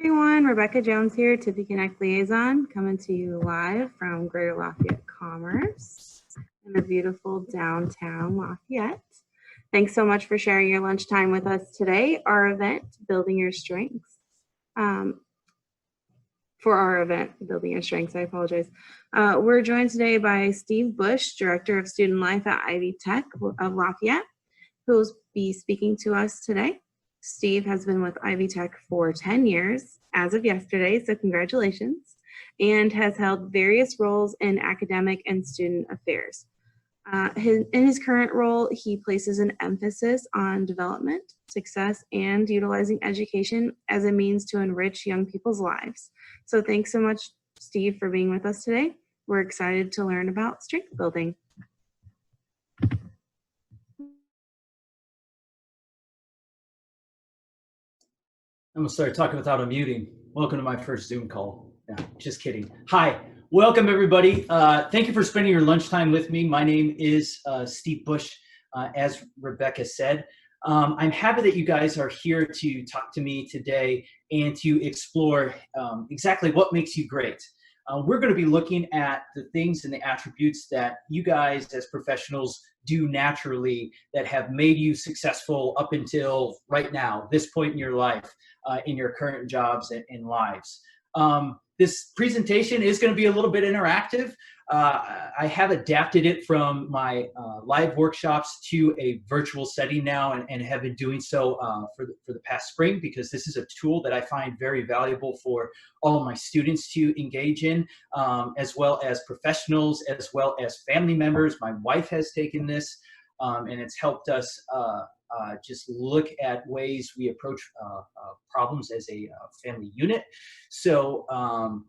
Everyone, Rebecca Jones here, Tippy Connect Liaison, coming to you live from Greater Lafayette Commerce in the beautiful downtown Lafayette. Thanks so much for sharing your lunchtime with us today. Our event, Building Your Strengths. For our event, Building Your Strengths, I apologize. We're joined today by Steve Bush, Director of Student Life at Ivy Tech of Lafayette, who will be speaking to us today. Steve has been with Ivy Tech for 10 years as of yesterday, so congratulations, and has held various roles in academic and student affairs. In his current role, he places an emphasis on development, success, and utilizing education as a means to enrich young people's lives. So thanks so much, Steve, for being with us today. We're excited to learn about strength building. I'm gonna start talking without unmuting. Welcome to my first Zoom call. No, just kidding. Hi, welcome everybody. Thank you for spending your lunchtime with me. My name is Steve Bush, as Rebecca said. I'm happy that you guys are here to talk to me today and to explore exactly what makes you great. We're going to be looking at the things and the attributes that you guys as professionals do naturally that have made you successful up until right now, this point in your life, in your current jobs and lives. This presentation is going to be a little bit interactive. I have adapted it from my live workshops to a virtual setting now and have been doing so for the past spring, because this is a tool that I find very valuable for all of my students to engage in, as well as professionals, as well as family members. My wife has taken this and it's helped us just look at ways we approach problems as a family unit. So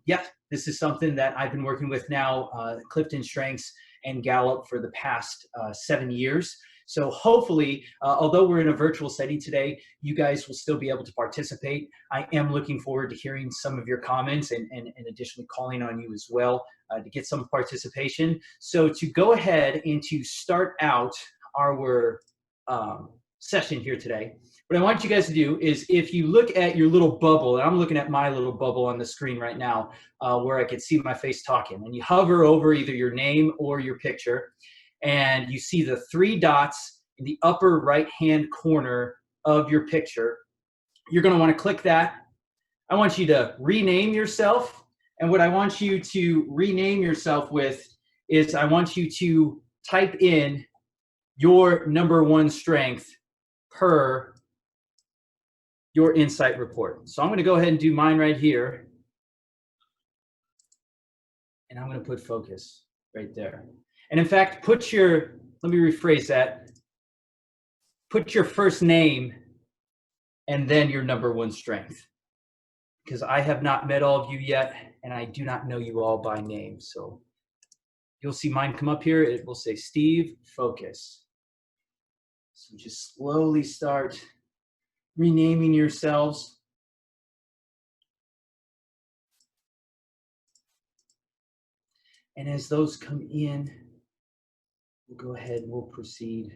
yeah, this is something that I've been working with now, Clifton Strengths and Gallup, for the past 7 years. So hopefully, although we're in a virtual setting today, you guys will still be able to participate. I am looking forward to hearing some of your comments and additionally calling on you as well to get some participation. So to go ahead and to start out our session here today, what I want you guys to do is, if you look at your little bubble, and I'm looking at my little bubble on the screen right now, where I can see my face talking, and you hover over either your name or your picture, and you see the 3 dots in the upper right-hand corner of your picture, you're going to want to click that. I want you to rename yourself, and what I want you to rename yourself with is, I want you to type in your number 1 strength per your insight report. So I'm going to go ahead and do mine right here. And I'm going to put focus right there. And in fact, let me rephrase that. Put your first name and then your number 1 strength. Because I have not met all of you yet, and I do not know you all by name. So you'll see mine come up here. It will say Steve, focus. So just slowly start renaming yourselves. And as those come in, we'll go ahead and we'll proceed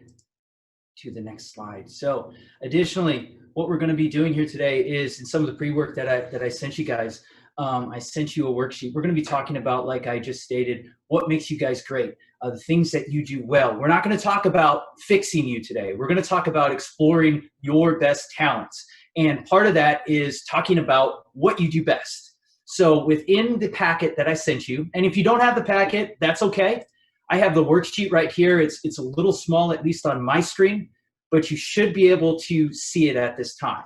to the next slide. So additionally, what we're going to be doing here today is, in some of the pre-work that I sent you guys, I sent you a worksheet. We're going to be talking about, like I just stated, what makes you guys great, the things that you do well. We're not going to talk about fixing you today. We're going to talk about exploring your best talents. And part of that is talking about what you do best. So within the packet that I sent you, and if you don't have the packet, that's okay. I have the worksheet right here. It's a little small, at least on my screen, but you should be able to see it at this time.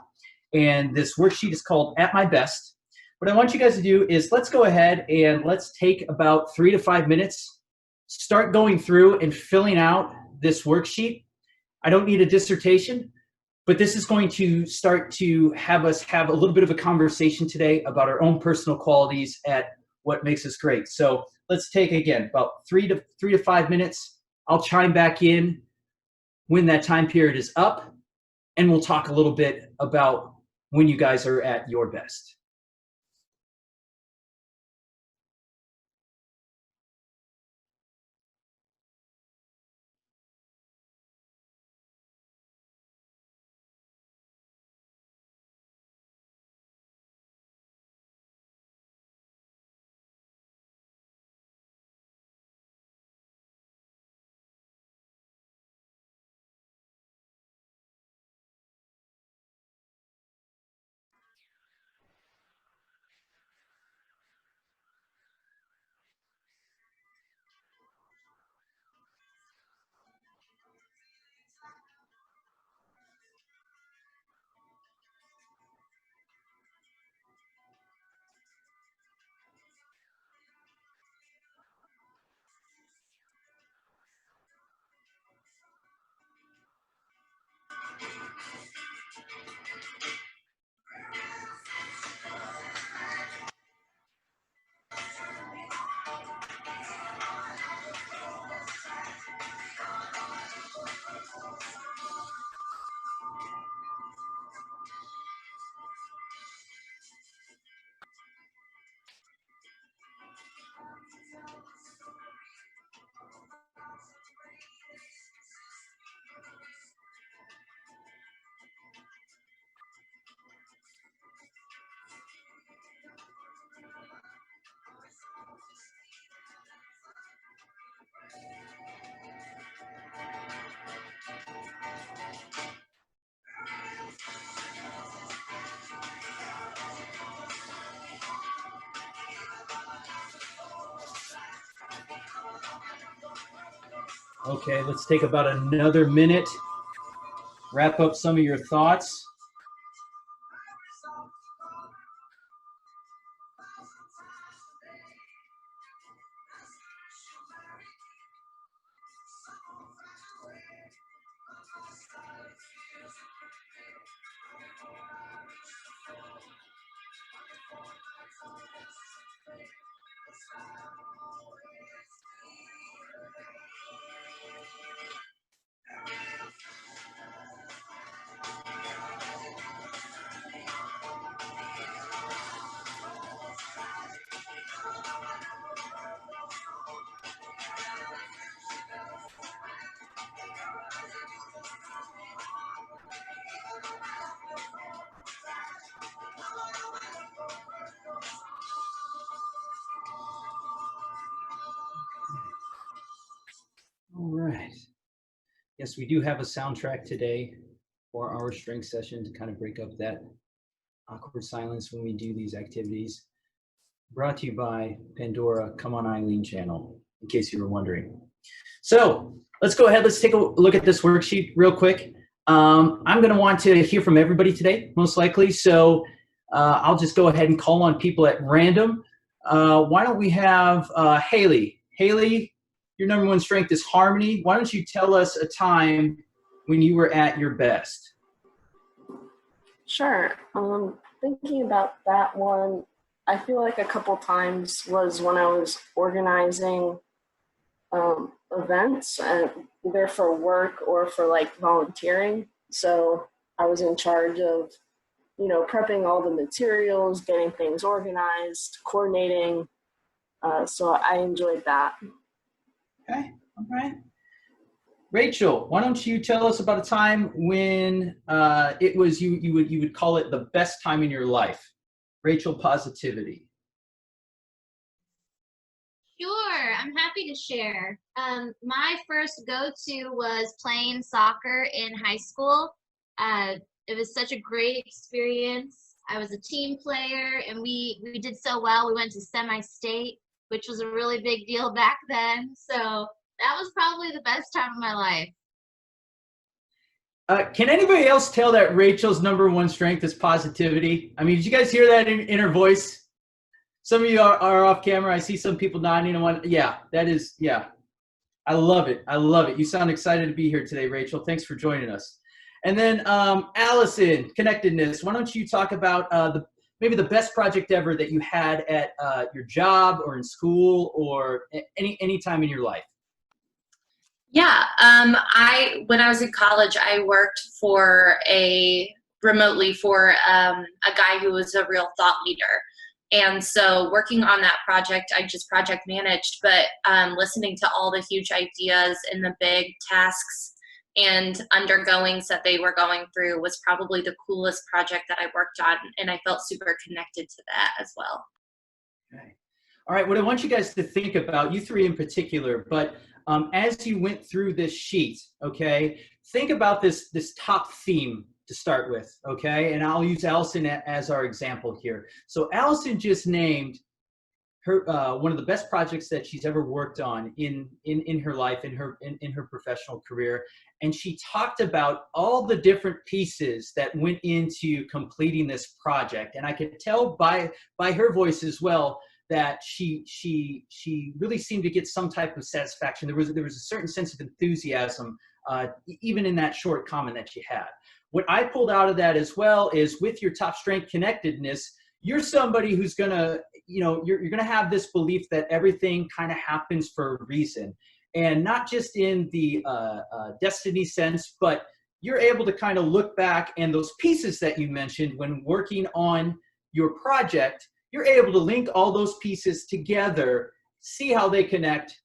And this worksheet is called At My Best. What I want you guys to do is, let's go ahead and let's take about 3 to 5 minutes, start going through and filling out this worksheet. I don't need a dissertation, but this is going to start to have us have a little bit of a conversation today about our own personal qualities at what makes us great. So let's take, again, about 3 to 5 minutes. I'll chime back in when that time period is up, and we'll talk a little bit about when you guys are at your best. Okay, let's take about another minute. Wrap up some of your thoughts. All right. Yes, we do have a soundtrack today for our strength session to kind of break up that awkward silence when we do these activities. Brought to you by Pandora Come On Eileen channel, in case you were wondering. So let's go ahead. Let's take a look at this worksheet real quick. I'm going to want to hear from everybody today, most likely. So I'll just go ahead and call on people at random. Why don't we have Haley? Haley, your number one strength is harmony. Why don't you tell us a time when you were at your best? Sure. Thinking about that one, I feel like a couple times was when I was organizing events, either for work or for like volunteering. So I was in charge of, prepping all the materials, getting things organized, coordinating. So I enjoyed that. Okay, all right. Rachel, why don't you tell us about a time when it was you would call it the best time in your life? Rachel, positivity. Sure, I'm happy to share. My first go-to was playing soccer in high school. It was such a great experience. I was a team player, and we did so well. We went to semi-state, which was a really big deal back then. So that was probably the best time of my life. Can anybody else tell that Rachel's number one strength is positivity? I mean, did you guys hear that in her voice? Some of you are off camera. I see some people nodding and one. Yeah, that is, yeah. I love it. I love it. You sound excited to be here today, Rachel. Thanks for joining us. And then Allison, connectedness. Why don't you talk about maybe the best project ever that you had at your job or in school or any time in your life? Yeah, when I was in college, I worked remotely for a guy who was a real thought leader. And so working on that project, I just project managed, but listening to all the huge ideas and the big tasks and undergoings that they were going through was probably the coolest project that I worked on. And I felt super connected to that as well. Okay. All right, what I want you guys to think about, you three in particular, but as you went through this sheet, okay, think about this top theme to start with, okay? And I'll use Allison as our example here. So Allison just named her one of the best projects that she's ever worked on in her life, in her professional career. And she talked about all the different pieces that went into completing this project. And I could tell by her voice as well that she really seemed to get some type of satisfaction. There was a certain sense of enthusiasm, even in that short comment that she had. What I pulled out of that as well is with your top strength connectedness, you're somebody who's gonna, you're gonna have this belief that everything kind of happens for a reason, and not just in the destiny sense, but you're able to kind of look back and those pieces that you mentioned when working on your project, you're able to link all those pieces together, see how they connect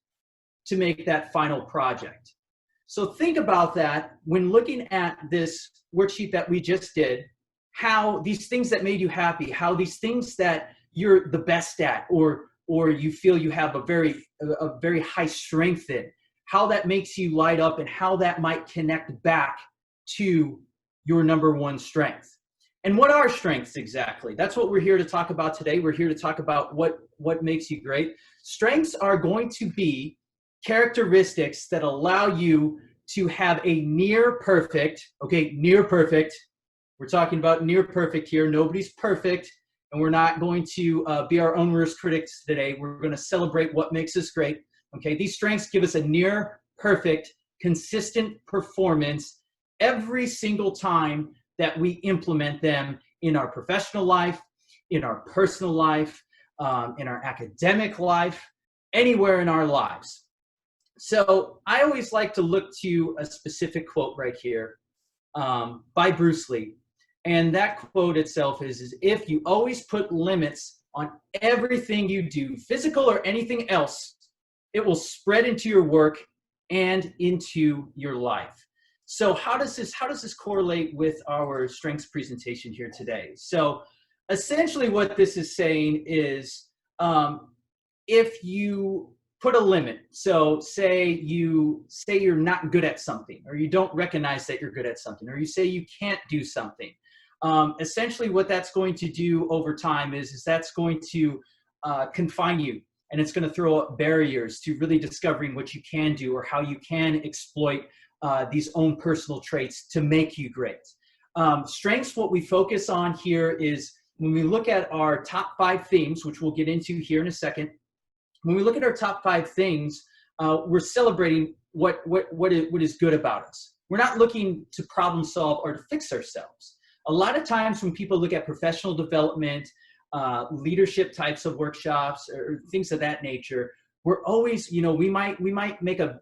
to make that final project. So think about that when looking at this worksheet that we just did, how these things that made you happy, how these things that you're the best at, or you feel you have a very high strength in, how that makes you light up and how that might connect back to your number one strength. And what are strengths exactly? That's what we're here to talk about today. We're here to talk about what makes you great. Strengths are going to be characteristics that allow you to have a near perfect, okay, near perfect. We're talking about near perfect here. Nobody's perfect, and we're not going to be our own worst critics today. We're going to celebrate what makes us great. Okay, these strengths give us a near perfect, consistent performance every single time that we implement them in our professional life, in our personal life, in our academic life, anywhere in our lives. So I always like to look to a specific quote right here by Bruce Lee. And that quote itself is if you always put limits on everything you do, physical or anything else, it will spread into your work and into your life. So how does this correlate with our strengths presentation here today? So essentially what this is saying is if you put a limit, so say you're not good at something, or you don't recognize that you're good at something, or you say you can't do something, essentially what that's going to do over time is that's going to confine you, and it's going to throw up barriers to really discovering what you can do or how you can exploit these own personal traits to make you great. Strengths, what we focus on here is when we look at our top 5 themes, which we'll get into here in a second. When we look at our top 5 things, we're celebrating what is good about us. We're not looking to problem solve or to fix ourselves. A lot of times when people look at professional development, leadership types of workshops or things of that nature, we're always, we might make a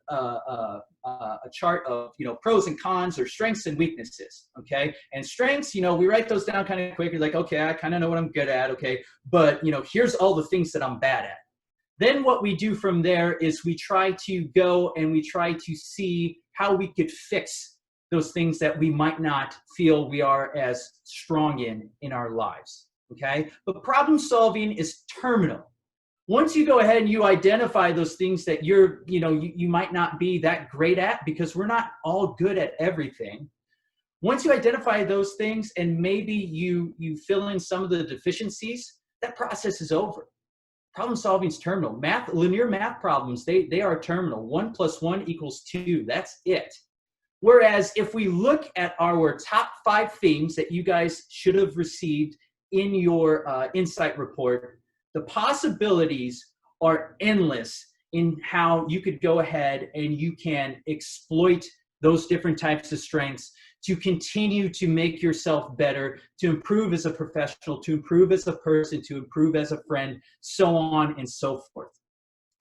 chart of, pros and cons or strengths and weaknesses, okay? And strengths, we write those down kind of quickly, like, okay, I kind of know what I'm good at, okay? But, here's all the things that I'm bad at. Then what we do from there is we try to go and we try to see how we could fix those things that we might not feel we are as strong in our lives, okay? But problem solving is terminal. Once you go ahead and you identify those things that you might not be that great at, because we're not all good at everything. Once you identify those things and maybe you fill in some of the deficiencies, that process is over. Problem solving is terminal. Linear math problems, they are terminal. 1 + 1 = 2. That's it. Whereas if we look at our top 5 themes that you guys should have received in your insight report, the possibilities are endless in how you could go ahead and you can exploit those different types of strengths to continue to make yourself better, to improve as a professional, to improve as a person, to improve as a friend, so on and so forth.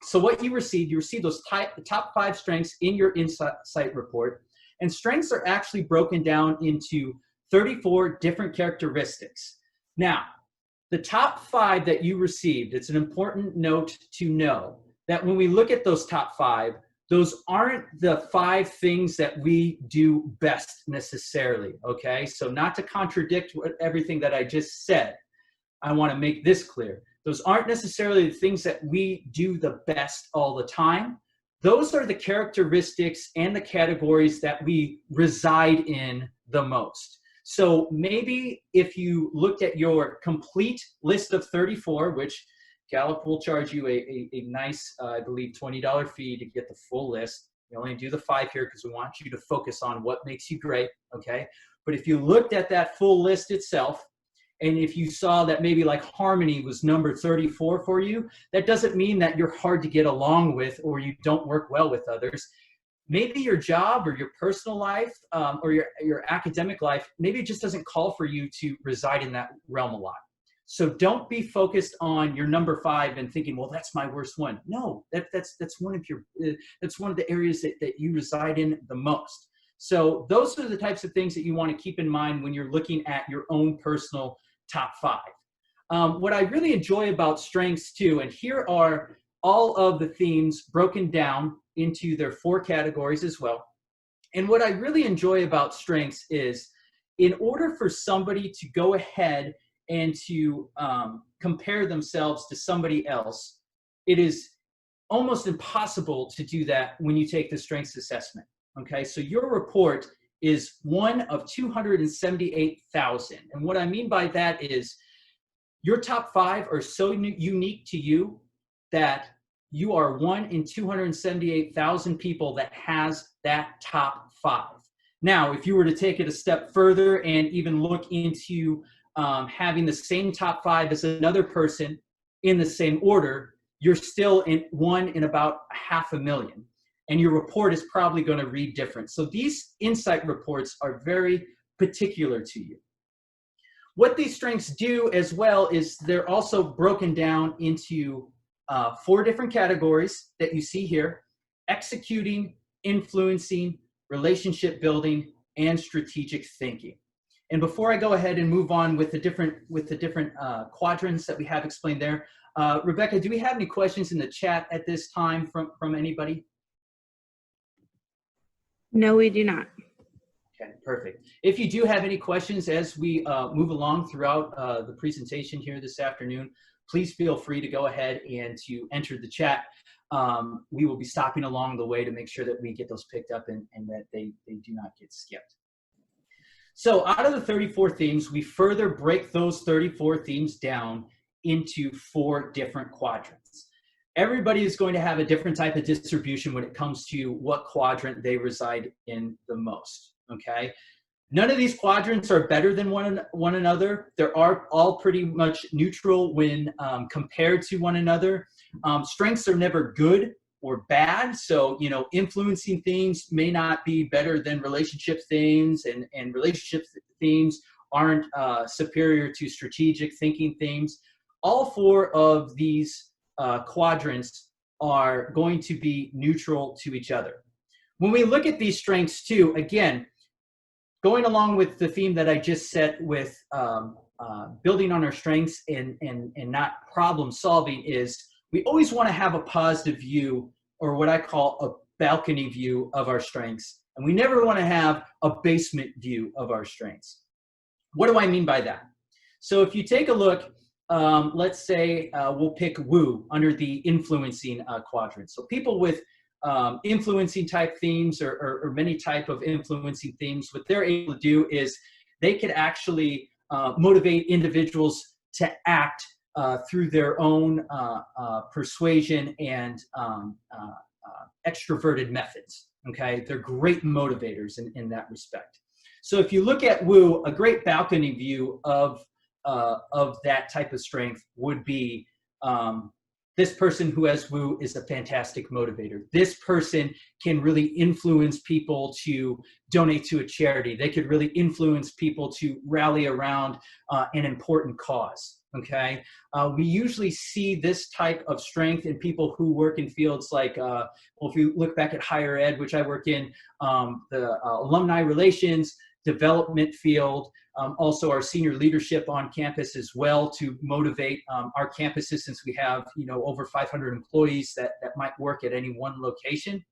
So what you received those top 5 strengths in your insight report. And strengths are actually broken down into 34 different characteristics. Now, the top 5 that you received, it's an important note to know that when we look at those top 5, those aren't the 5 things that we do best necessarily, okay? So not to contradict everything that I just said, I want to make this clear. Those aren't necessarily the things that we do the best all the time. Those are the characteristics and the categories that we reside in the most. So maybe if you looked at your complete list of 34, which Gallup will charge you a nice, I believe, $20 fee to get the full list. We only do the 5 here because we want you to focus on what makes you great, okay? But if you looked at that full list itself, and if you saw that maybe like harmony was number 34 for you, that doesn't mean that you're hard to get along with or you don't work well with others. Maybe your job or your personal life or your academic life, maybe it just doesn't call for you to reside in that realm a lot. So don't be focused on your number 5 and thinking, well, that's my worst one. No, that's one of the areas that you reside in the most. So those are the types of things that you want to keep in mind when you're looking at your own personal top 5. What I really enjoy about strengths too, and here are all of the themes broken down into their 4 categories as well. And what I really enjoy about strengths is in order for somebody to go ahead and to compare themselves to somebody else, it is almost impossible to do that when you take the strengths assessment, okay? So your report is one of 278,000. And what I mean by that is your top 5 are so unique to you that you are 1 in 278,000 people that has that top 5. Now, if you were to take it a step further and even look into having the same top 5 as another person in the same order, you're still in 1 in about 500,000. And your report is probably going to read different. So these insight reports are very particular to you. What these strengths do as well is they're also broken down into 4 different categories that you see here: executing, influencing, relationship building, and strategic thinking. And before I go ahead and move on with the different quadrants that we have explained there, Rebecca, do we have any questions in the chat at this time from anybody? No, we do not. Okay, perfect. If you do have any questions as we move along throughout the presentation here this afternoon, please feel free to go ahead and to enter the chat. We will be stopping along the way to make sure that we get those picked up and that they do not get skipped. So out of the 34 themes, we further break those 34 themes down into 4 different quadrants. Everybody is going to have a different type of distribution when it comes to what quadrant they reside in the most, okay? None of these quadrants are better than one another. They are all pretty much neutral when compared to one another. Strengths are never good or bad. So, you know, influencing themes may not be better than relationship themes, and relationship themes aren't superior to strategic thinking themes. All 4 of these quadrants are going to be neutral to each other. When we look at these strengths too, again, going along with the theme that I just set with building on our strengths and not problem solving, is we always want to have a positive view, or what I call a balcony view of our strengths. And we never want to have a basement view of our strengths. What do I mean by that? So if you take a look, let's say we'll pick woo under the influencing quadrant. So people with influencing type themes or many type of influencing themes, what they're able to do is they could actually motivate individuals to act through their own persuasion and extroverted methods, okay? They're great motivators in that respect. So if you look at woo, a great balcony view of that type of strength would be this person who has woo is a fantastic motivator. This person can really influence people to donate to a charity. They could really influence people to rally around an important cause, okay? We usually see this type of strength in people who work in fields like, well, if you look back at higher ed, which I work in, the alumni relations, development field, also our senior leadership on campus as well, to motivate our campuses, since we have, you know, over 500 employees that might work at any one location.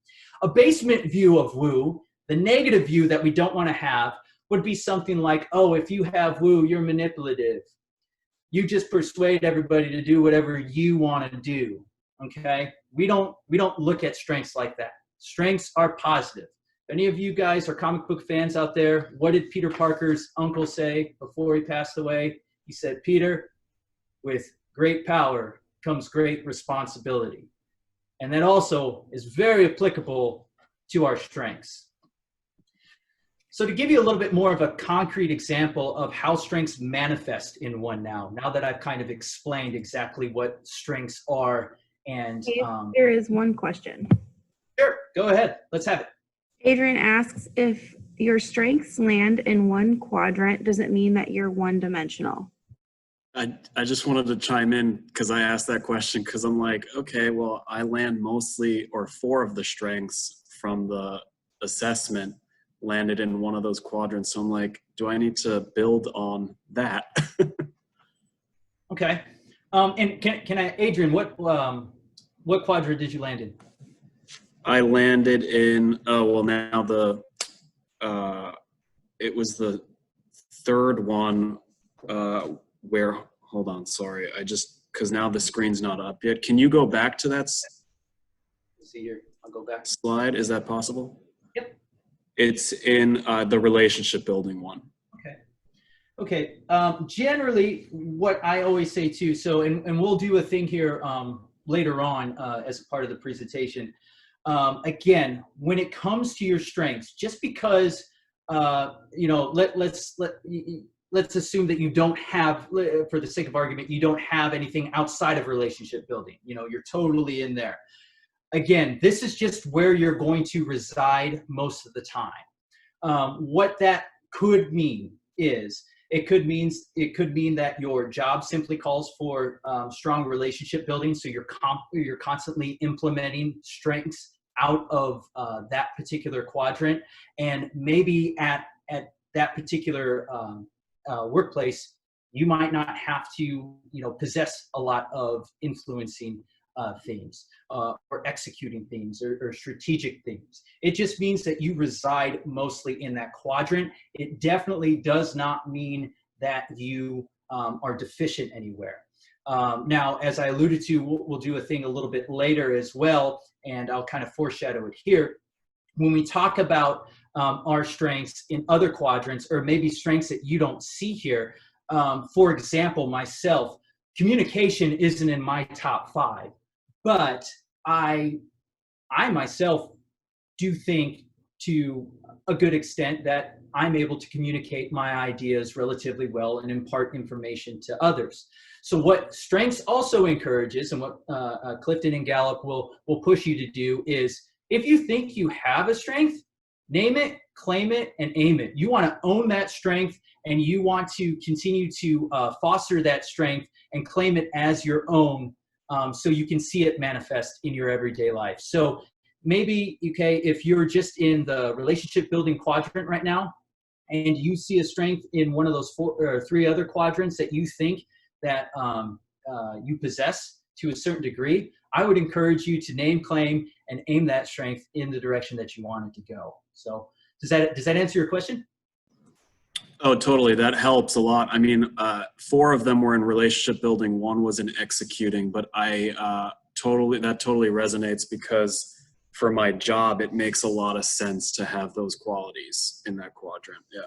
A basement view of woo, the negative view that we don't want to have, would be something like, oh, if you have woo, you're manipulative. You just persuade everybody to do whatever you want to do, okay? We don't look at strengths like that. Strengths are positive. Any of you guys are comic book fans out there? What did Peter Parker's uncle say before he passed away? He said, Peter, with great power comes great responsibility. And that also is very applicable to our strengths. So to give you a little bit more of a concrete example of how strengths manifest in one now that I've kind of explained exactly what strengths are. And there is one question. Sure, go ahead. Let's have it. Adrian asks, if your strengths land in one quadrant, does it mean that you're one-dimensional? I just wanted to chime in because I asked that question, because I'm like, okay, well, I land mostly, or 4 of the strengths from the assessment landed in one of those quadrants. So I'm like, do I need to build on that? Okay. And can I, Adrian, what quadrant did you land in? I landed in, now it was the 3rd one where, hold on, sorry. Because now the screen's not up yet. Can you go back to that? Let's see here, I'll go back. Slide, is that possible? Yep. It's in the relationship building one. Okay. Generally, what I always say too, so, and we'll do a thing here later on as a part of the presentation. Again, when it comes to your strengths, just because let's assume that you don't have, for the sake of argument, you don't have anything outside of relationship building. You're totally in there. Again, this is just where you're going to reside most of the time. What that could mean is it could mean that your job simply calls for strong relationship building. So you're constantly implementing strengths out of that particular quadrant, and maybe at that particular workplace, you might not have to possess a lot of influencing themes or executing themes or strategic themes. It just means that you reside mostly in that quadrant. It definitely does not mean that you are deficient anywhere. Now, as I alluded to, we'll do a thing a little bit later as well, and I'll kind of foreshadow it here. When we talk about our strengths in other quadrants, or maybe strengths that you don't see here, for example, myself, communication isn't in my top 5. But I myself do think to a good extent that I'm able to communicate my ideas relatively well and impart information to others. So what strengths also encourages, and what Clifton and Gallup will push you to do, is if you think you have a strength, name it, claim it, and aim it. You want to own that strength, and you want to continue to foster that strength and claim it as your own. So you can see it manifest in your everyday life. So maybe, okay, if you're just in the relationship building quadrant right now, and you see a strength in one of those 4 or 3 other quadrants that you think that you possess to a certain degree, I would encourage you to name, claim, and aim that strength in the direction that you want it to go. So does that answer your question? Oh, totally. That helps a lot. I mean, 4 of them were in relationship building. 1 was in executing, but that totally resonates, because for my job, it makes a lot of sense to have those qualities in that quadrant. Yeah.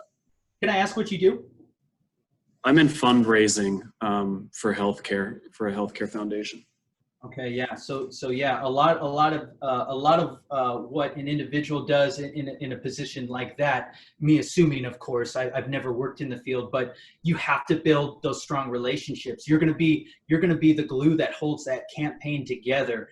Can I ask what you do? I'm in fundraising for healthcare, for a healthcare foundation. Okay, yeah. So yeah, a lot of what an individual does in a position like that, me assuming, of course, I've never worked in the field, but you have to build those strong relationships. You're going to be the glue that holds that campaign together.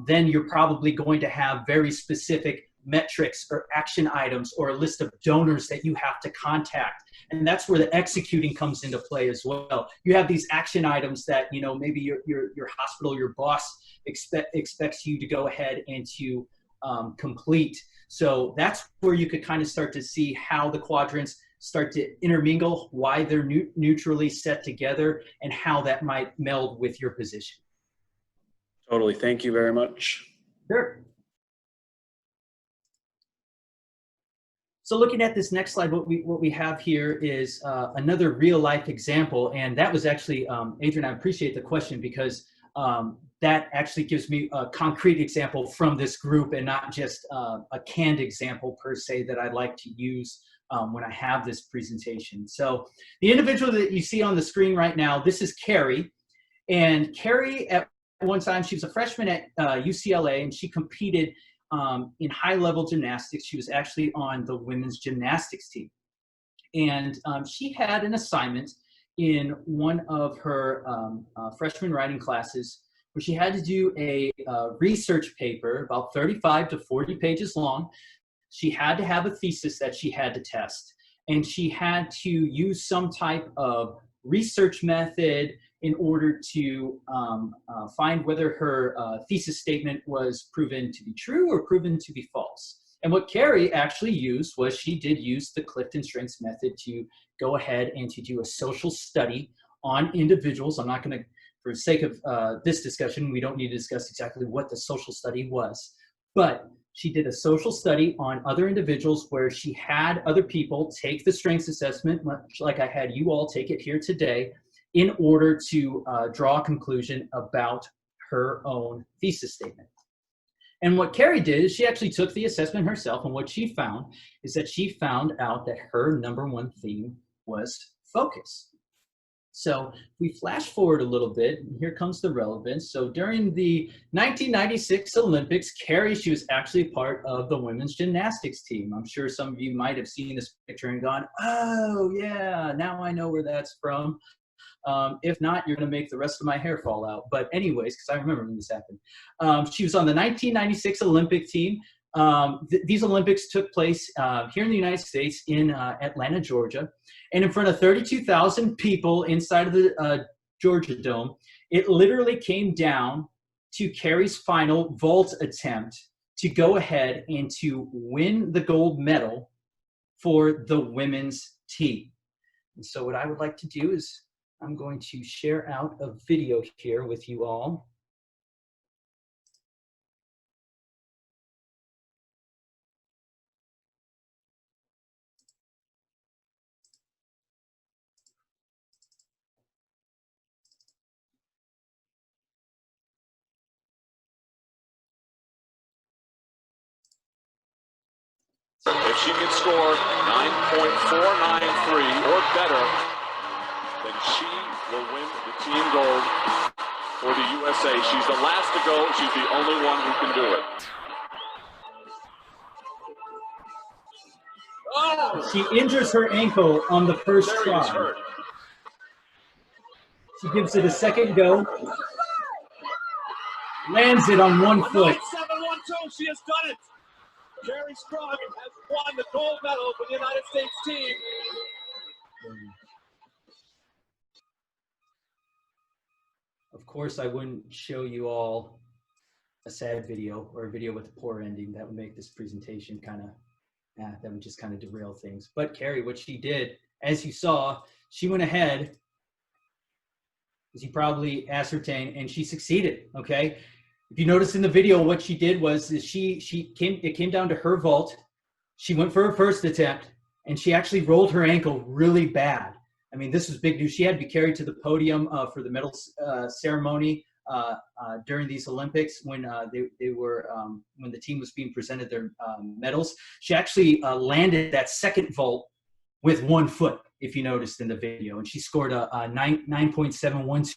Then you're probably going to have very specific metrics or action items or a list of donors that you have to contact. And that's where the executing comes into play as well. You have these action items that, maybe your hospital, your boss expects you to go ahead and to complete. So that's where you could kind of start to see how the quadrants start to intermingle, why they're neutrally set together, and how that might meld with your position. Totally. Thank you very much. Sure. So looking at this next slide, what we have here is another real life example, and that was actually, Adrian, I appreciate the question, because that actually gives me a concrete example from this group, and not just a canned example per se that I'd like to use when I have this presentation. So the individual that you see on the screen right now, this is Carrie, and Carrie, at one time, she was a freshman at UCLA, and she competed in high-level gymnastics. She was actually on the women's gymnastics team. And she had an assignment in one of her freshman writing classes where she had to do a research paper about 35 to 40 pages long. She had to have a thesis that she had to test. And she had to use some type of research method in order to find whether her thesis statement was proven to be true or proven to be false. And what Carrie actually used was, she did use the Clifton Strengths method to go ahead and to do a social study on individuals. I'm not going to, for the sake of this discussion, we don't need to discuss exactly what the social study was, but she did a social study on other individuals where she had other people take the strengths assessment, much like I had you all take it here today, in order to draw a conclusion about her own thesis statement. And what Carrie did is she actually took the assessment herself, and what she found is that she found out that her #1 theme was focus. So we flash forward a little bit, and here comes the relevance. So during the 1996 Olympics, Carrie, she was actually part of the women's gymnastics team. I'm sure some of you might have seen this picture and gone, oh yeah, now I know where that's from. If not, you're going to make the rest of my hair fall out. But anyways, because I remember when this happened. She was on the 1996 Olympic team. These Olympics took place here in the United States in Atlanta, Georgia. And in front of 32,000 people inside of the Georgia Dome, it literally came down to Carrie's final vault attempt to go ahead and to win the gold medal for the women's team. And so what I would like to do is I'm going to share out a video here with you all. If she can score 9.493 or better, then she will win the team gold for the USA. She's the last to go. She's the only one who can do it. Oh! She injures her ankle on the first There he try. is hurt. She gives it a second go. Lands it on one foot. 9-7-1-2. She has done it. Carrie Strug has won the gold medal for the United States team. Of course, I wouldn't show you all a sad video or a video with a poor ending. That would make this presentation kind of, that would just kind of derail things. But Carrie, what she did, as you saw, she went ahead, as you probably ascertained, and she succeeded, okay? If you notice in the video, what she did was it came down to her vault. She went for her first attempt, and she actually rolled her ankle really bad. I mean, this was big news. She had to be carried to the podium for the medal ceremony during these Olympics when when the team was being presented their medals. She actually landed that second vault with 1 foot, if you noticed in the video, and she scored a 9.712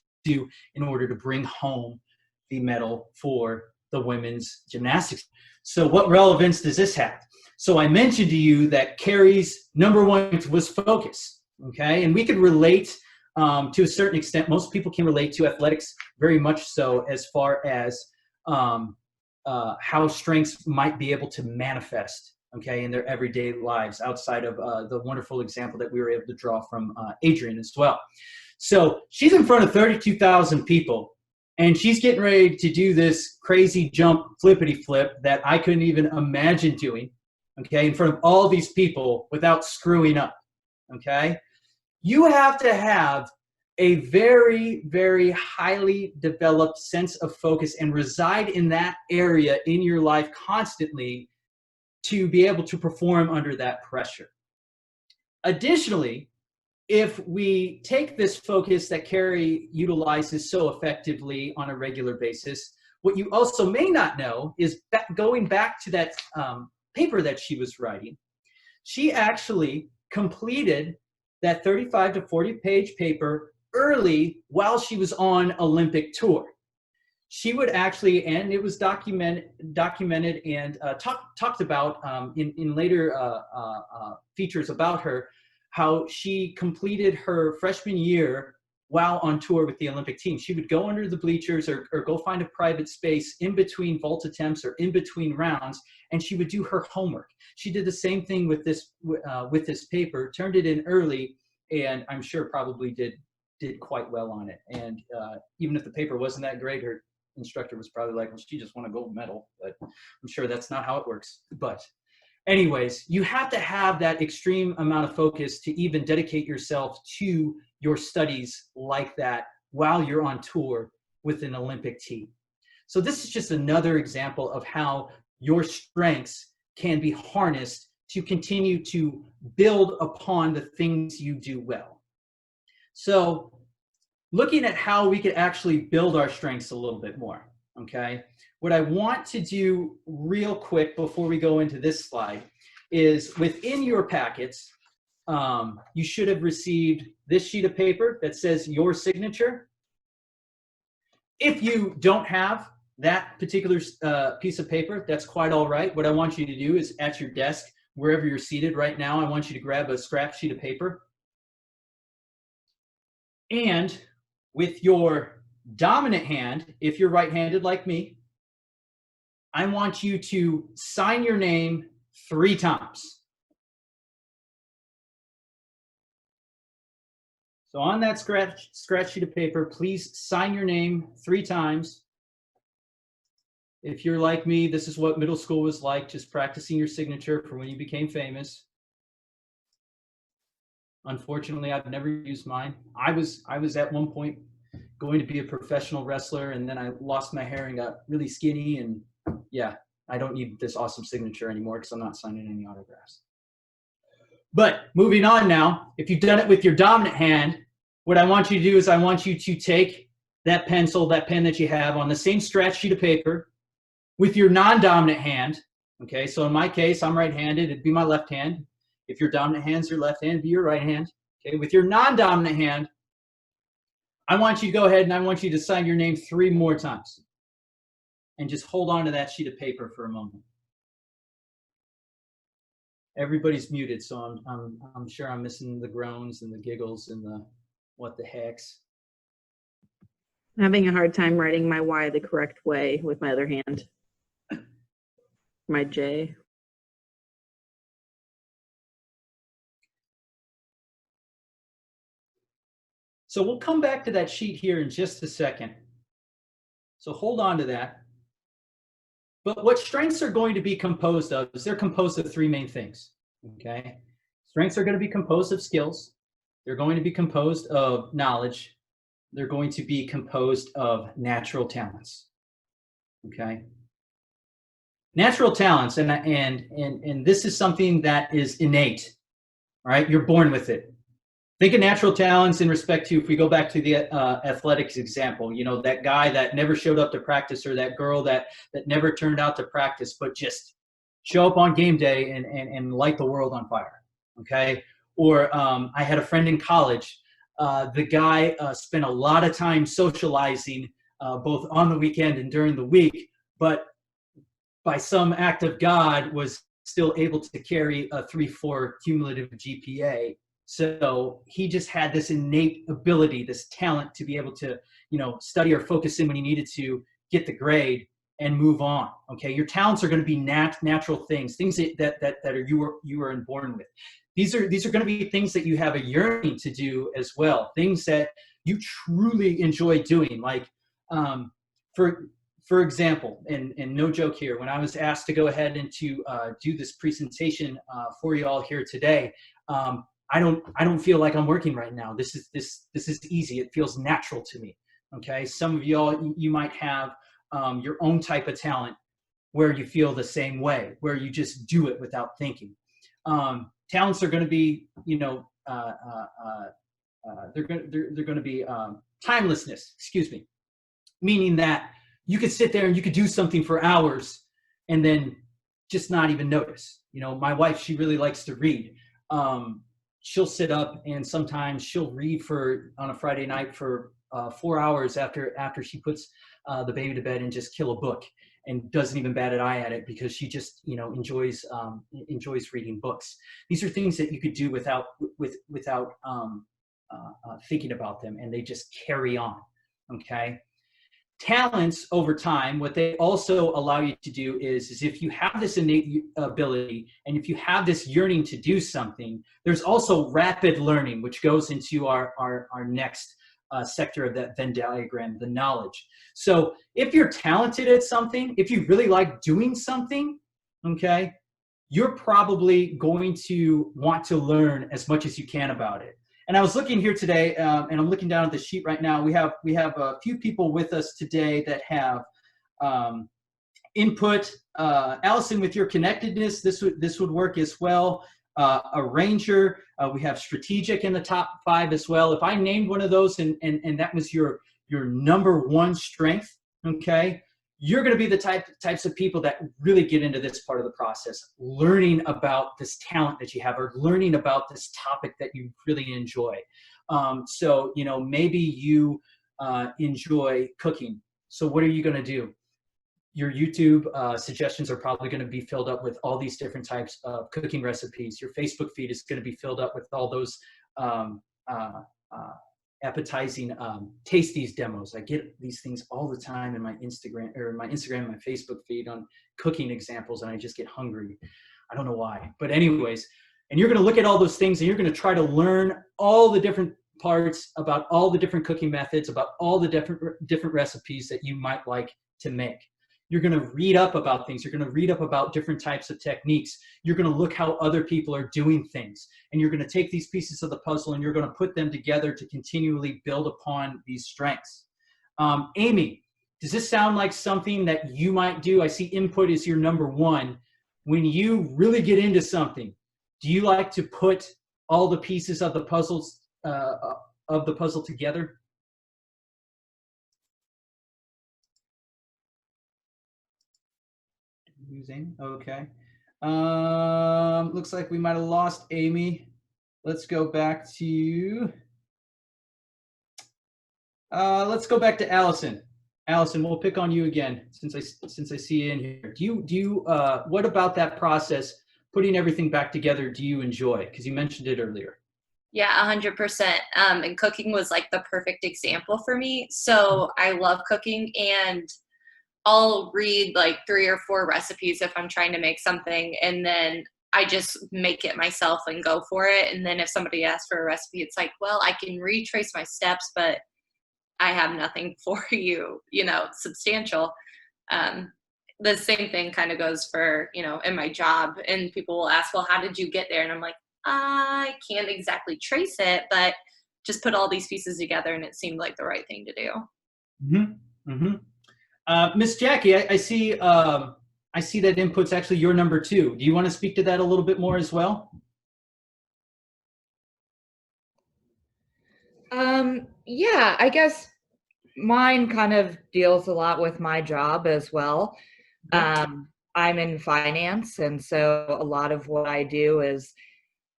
in order to bring home the medal for the women's gymnastics. So what relevance does this have? So I mentioned to you that Carrie's number one was focus, okay? And we could relate to a certain extent. Most people can relate to athletics very much so, as far as how strengths might be able to manifest, okay, in their everyday lives, outside of the wonderful example that we were able to draw from Adrian as well. So she's in front of 32,000 people, and she's getting ready to do this crazy jump flippity flip that I couldn't even imagine doing, okay, in front of all these people without screwing up, okay? You have to have a very, very highly developed sense of focus and reside in that area in your life constantly to be able to perform under that pressure. Additionally, if we take this focus that Carrie utilizes so effectively on a regular basis, what you also may not know is going back to that paper that she was writing, she actually completed that 35 to 40 page paper early while she was on Olympic tour. She would actually, and it was documented and talked about in later features about her, how she completed her freshman year while on tour with the Olympic team. She would go under the bleachers or go find a private space in between vault attempts or in between rounds, and she would do her homework. She did the same thing with this paper, turned it in early, and I'm sure probably did quite well on it. And even if the paper wasn't that great, her instructor was probably like, well, she just won a gold medal, but I'm sure that's not how it works. But anyways, you have to have that extreme amount of focus to even dedicate yourself to your studies like that while you're on tour with an Olympic team. So this is just another example of how your strengths can be harnessed to continue to build upon the things you do well. So looking at how we could actually build our strengths a little bit more, okay? What I want to do real quick before we go into this slide is within your packets, you should have received this sheet of paper that says your signature. If you don't have that particular piece of paper, that's quite all right. What I want you to do is at your desk, wherever you're seated right now, I want you to grab a scrap sheet of paper. And with your dominant hand, if you're right-handed like me, I want you to sign your name 3 times. So on that scratch sheet of paper, please sign your name 3 times. If you're like me, this is what middle school was like, just practicing your signature for when you became famous. Unfortunately, I've never used mine. I was at one point going to be a professional wrestler, and then I lost my hair and got really skinny, and yeah, I don't need this awesome signature anymore because I'm not signing any autographs. But moving on now, if you've done it with your dominant hand, what I want you to do is I want you to take that pencil, that pen that you have on the same scratch sheet of paper with your non-dominant hand. Okay, so in my case, I'm right-handed, it'd be my left hand. If your dominant hand's your left hand, it'd be your right hand. Okay, with your non-dominant hand, I want you to go ahead and I want you to sign your name 3 more times. And just hold on to that sheet of paper for a moment. Everybody's muted, so I'm sure I'm missing the groans and the giggles and the what the heck's. I'm having a hard time writing my Y the correct way with my other hand. My J. So we'll come back to that sheet here in just a second. So hold on to that. But what strengths are going to be composed of is they're composed of 3 main things, okay? Strengths are going to be composed of skills. They're going to be composed of knowledge. They're going to be composed of natural talents, okay? Natural talents, and this is something that is innate, all right? You're born with it. Think of natural talents in respect to, if we go back to the athletics example, you know, that guy that never showed up to practice, or that girl that never turned out to practice, but just show up on game day and light the world on fire, okay? Or I had a friend in college. The guy spent a lot of time socializing both on the weekend and during the week, but by some act of God was still able to carry a 3.4 cumulative GPA. So he just had this innate ability, this talent to be able to, you know, study or focus in when he needed to, get the grade and move on. Okay, your talents are going to be natural things that are you were born with. These are going to be things that you have a yearning to do as well. Things that you truly enjoy doing. Like, for example, and no joke here, when I was asked to go ahead and to do this presentation for you all here today. I don't feel like I'm working right now. This is easy. It feels natural to me. Okay. Some of y'all, you might have your own type of talent where you feel the same way, where you just do it without thinking. Talents are going to be, you know, they're going to be timelessness. Excuse me, meaning that you could sit there and you could do something for hours and then just not even notice. You know, my wife, she really likes to read. She'll sit up and sometimes she'll read on a Friday night for 4 hours after she puts the baby to bed and just kill a book, and doesn't even bat an eye at it because she just, you know, enjoys reading books. These are things that you could do without thinking about them, and they just carry on. Okay. Talents over time, what they also allow you to do is if you have this innate ability and if you have this yearning to do something, there's also rapid learning, which goes into our next sector of that Venn diagram, the knowledge. So if you're talented at something, if you really like doing something, okay, you're probably going to want to learn as much as you can about it. And I was looking here today, and I'm looking down at the sheet right now. We have a few people with us today that have input. Allison, with your connectedness, this would work as well. A ranger. We have strategic in the top 5 as well. If I named one of those and that was your number 1 strength, okay, you're going to be the types of people that really get into this part of the process, learning about this talent that you have, or learning about this topic that you really enjoy. So, you know, maybe you enjoy cooking. So what are you going to do? Your YouTube suggestions are probably going to be filled up with all these different types of cooking recipes. Your Facebook feed is going to be filled up with all those appetizing tasties demos. I get these things all the time in my Instagram and my Facebook feed on cooking examples, and I just get hungry. I don't know why, but anyways, and you're going to look at all those things, and you're going to try to learn all the different parts about all the different cooking methods, about all the different recipes that you might like to make. You're going to read up about things. You're going to read up about different types of techniques. You're going to look how other people are doing things. And you're going to take these pieces of the puzzle and you're going to put them together to continually build upon these strengths. Amy, does this sound like something that you might do? I see input is your number one. When you really get into something, do you like to put all the pieces of the puzzle together? Using, okay. Looks like we might have lost Amy. Let's go back to Allison. Allison, we'll pick on you again since I see you in here. Do you what about that process, putting everything back together, do you enjoy? Because you mentioned it earlier. Yeah, 100%. And cooking was like the perfect example for me. So I love cooking, and I'll read like 3 or 4 recipes if I'm trying to make something, and then I just make it myself and go for it. And then if somebody asks for a recipe, it's like, well, I can retrace my steps, but I have nothing for you, you know, substantial. The same thing kind of goes for, you know, in my job, and people will ask, well, how did you get there? And I'm like, I can't exactly trace it, but just put all these pieces together, and it seemed like the right thing to do. Mm-hmm. Mm-hmm. Miss Jackie, I see that input's actually your number 2. Do you want to speak to that a little bit more as well? Yeah, I guess mine kind of deals a lot with my job as well. I'm in finance, and so a lot of what I do is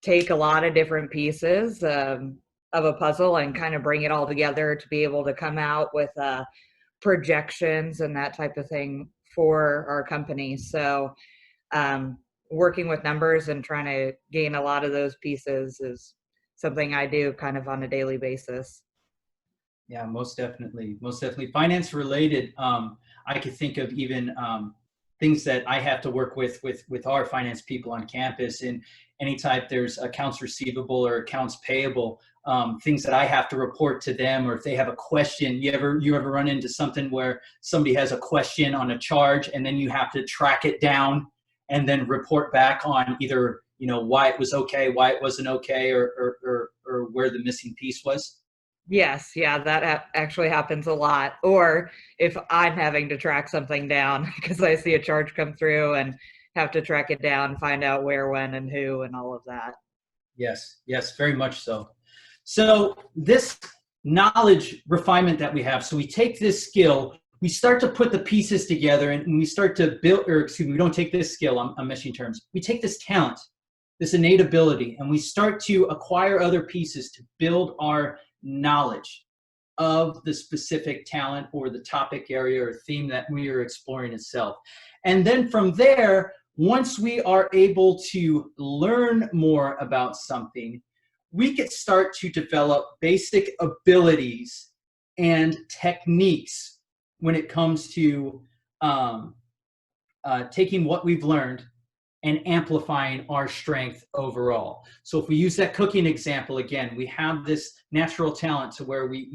take a lot of different pieces of a puzzle and kind of bring it all together to be able to come out with projections and that type of thing for our company. So working with numbers and trying to gain a lot of those pieces is something I do kind of on a daily basis. Yeah, most definitely. Most definitely. Finance related, I could think of even things that I have to work with our finance people on campus. And anytime there's accounts receivable or accounts payable, things that I have to report to them, or if they have a question. You ever run into something where somebody has a question on a charge, and then you have to track it down and then report back on either, you know, why it was okay, why it wasn't okay, or where the missing piece was? Yes, yeah, that actually happens a lot. Or if I'm having to track something down because I see a charge come through and have to track it down, find out where, when, and who, and all of that. Yes, yes, very much so. So this knowledge refinement that we have, so we take this skill, we start to put the pieces together, and we start to build, or excuse me, we don't take this skill, I'm meshing terms. We take this talent, this innate ability, and we start to acquire other pieces to build our knowledge of the specific talent or the topic area or theme that we are exploring itself. And then from there, once we are able to learn more about something, we can start to develop basic abilities and techniques when it comes to taking what we've learned and amplifying our strength overall. So if we use that cooking example again, we have this natural talent to where we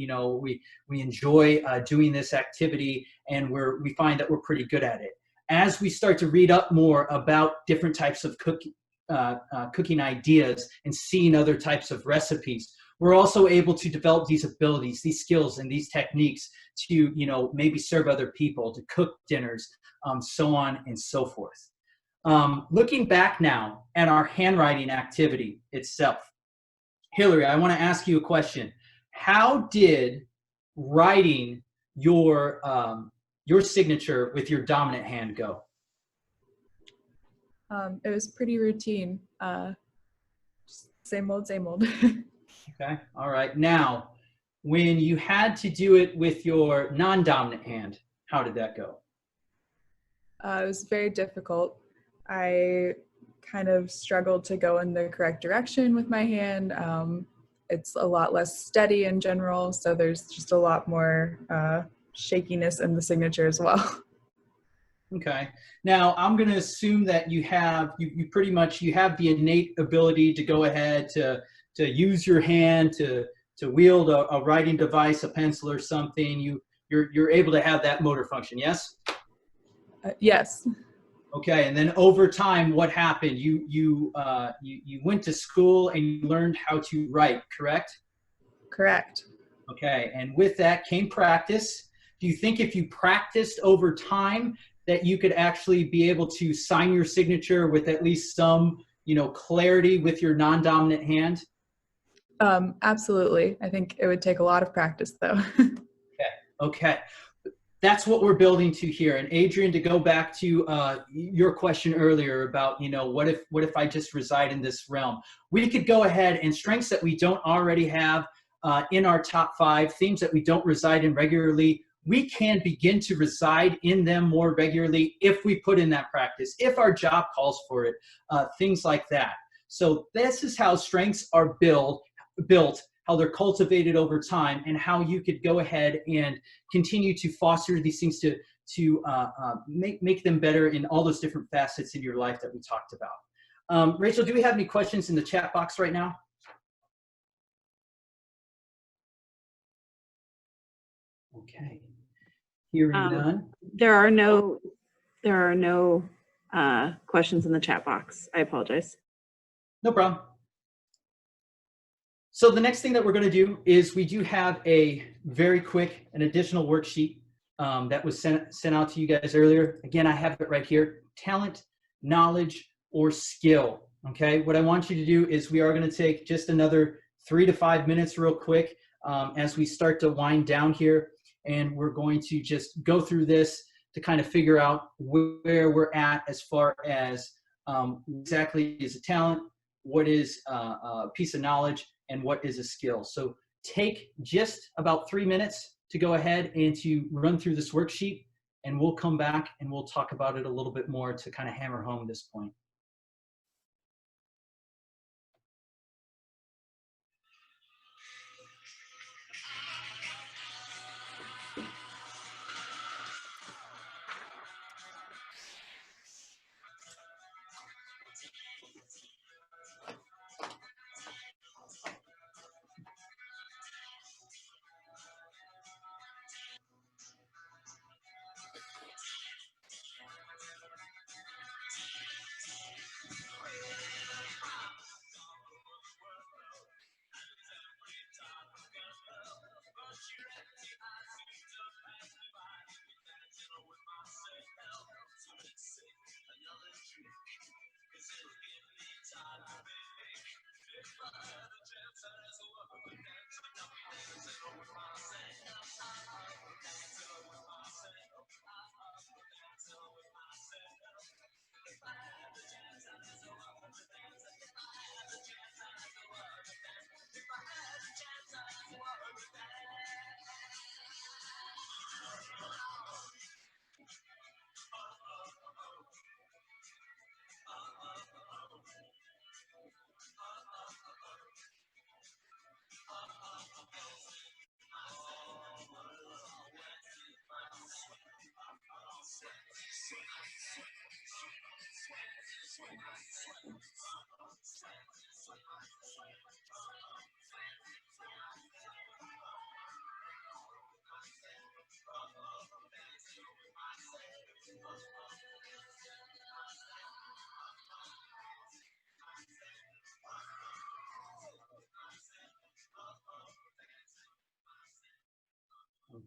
enjoy doing this activity, and we find that we're pretty good at it. As we start to read up more about different types of cooking ideas and seeing other types of recipes, we're also able to develop these abilities, these skills, and these techniques to, you know, maybe serve other people, to cook dinners, so on and so forth. Looking back now at our handwriting activity itself, Hillary, I want to ask you a question. How did writing your your signature with your dominant hand go? It was pretty routine. Just same old, same old. Okay, all right. Now, when you had to do it with your non-dominant hand, how did that go? It was very difficult. I kind of struggled to go in the correct direction with my hand. It's a lot less steady in general, so there's just a lot more shakiness in the signature as well. Okay. Now, I'm going to assume that you have you pretty much you have the innate ability to go ahead to use your hand to wield a writing device, a pencil or something. You're able to have that motor function, yes? Yes. Okay, and then over time, what happened? You went to school and you learned how to write, correct? Correct. Okay, and with that came practice. Do you think if you practiced over time that you could actually be able to sign your signature with at least some, clarity with your non-dominant hand? Absolutely. I think it would take a lot of practice though. Okay. That's what we're building to here. And Adrian, to go back to your question earlier about, what if I just reside in this realm? We could go ahead and strengths that we don't already have in our top 5, themes that we don't reside in regularly, we can begin to reside in them more regularly if we put in that practice, if our job calls for it, things like that. So this is how strengths are built, how they're cultivated over time, and how you could go ahead and continue to foster these things to make them better in all those different facets in your life that we talked about. Rachel, do we have any questions in the chat box right now? Okay. Hearing none. There are no questions in the chat box. I apologize. No problem. So the next thing that we're going to do is we do have a very quick, an additional worksheet that was sent out to you guys earlier. Again, I have it right here. Talent, knowledge, or skill. Okay. What I want you to do is we are going to take just another 3 to 5 minutes real quick as we start to wind down here. And we're going to just go through this to kind of figure out where we're at as far as exactly is a talent, what is a piece of knowledge, and what is a skill. So take just about 3 minutes to go ahead and to run through this worksheet, and we'll come back and we'll talk about it a little bit more to kind of hammer home this point.